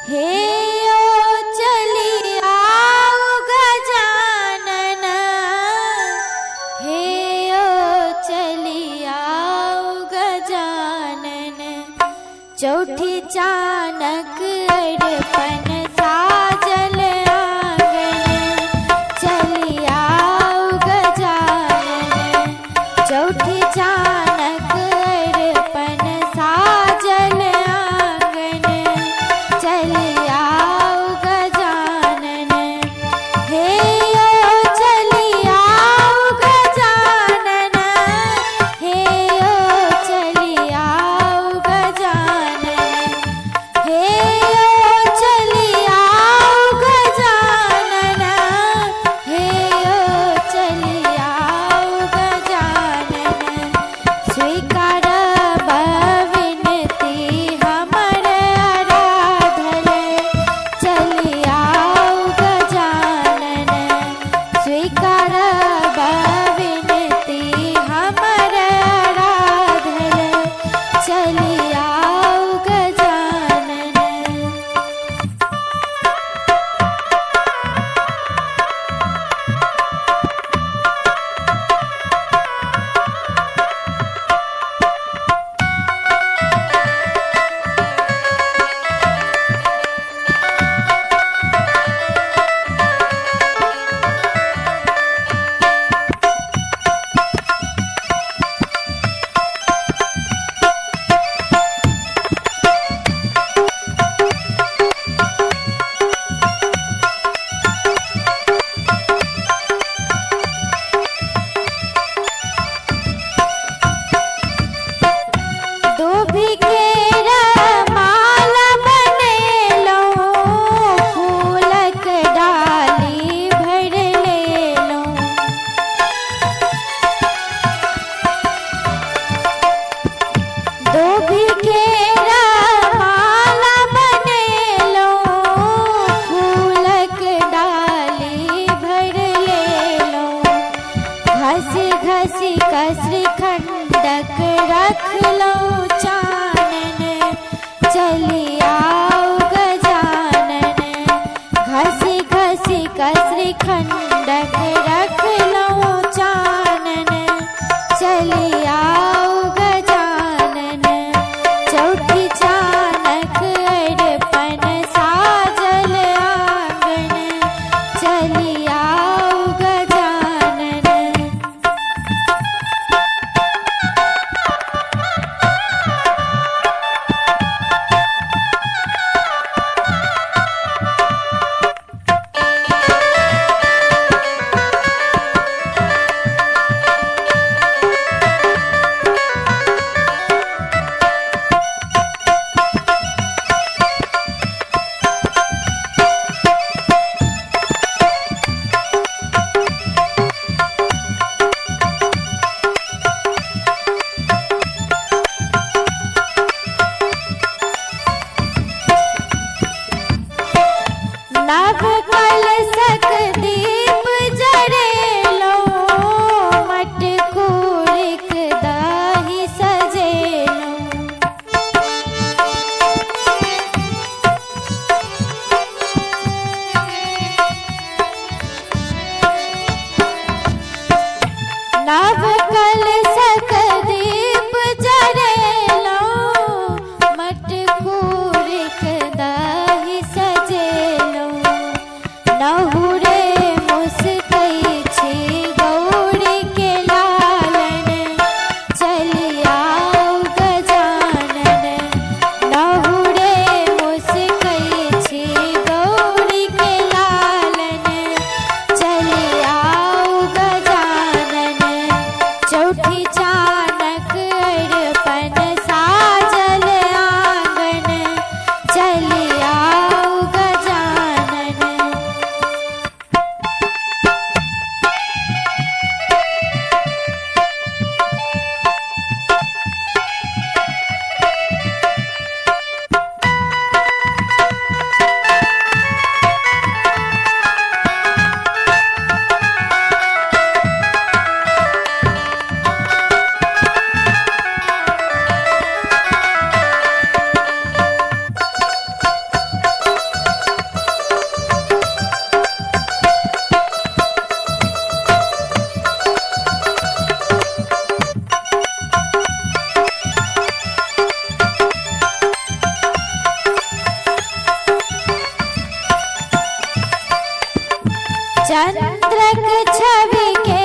हे ओ चली आओ गजानन, हे ओ चली आओ गजानन। चौठी चानक अड़पन साजल आंगन, चली आओ गजानन। चौठी चानक अड़पन साजल आंगन, चली आओ गजानन। हे ओ चली आओ गजानन, हे ओ चली आओ गजानन। हे ओ चली आओ गजानन, हे ओ चली आओ गजानन। स्वीकार विनती हमर आराधन, चली आओ गजानन। स्वीकार विनती हमर आराधन, चली आओ गजानन। दुभी केरा माला बनेलो, फूलक डाली भर लेलो। दुभी केरा माला बनेलो, फूलक डाली भर लेलो। घसी घसी कसरी खंडक रख लो चानन, चली आओ गजानन। घसी घसी कसरी खंडक रख लो चानन, चली आओ गजानन। चौठी चानक अड़पन साजल आंगन, चली आओ गजानन। नव कलशक दीप जरेलो, मटकूरिक दाही सजेलो। नव कलशक दीप जरेलो, मटकूरिक दाही सजेलो। चंद्रक छवि के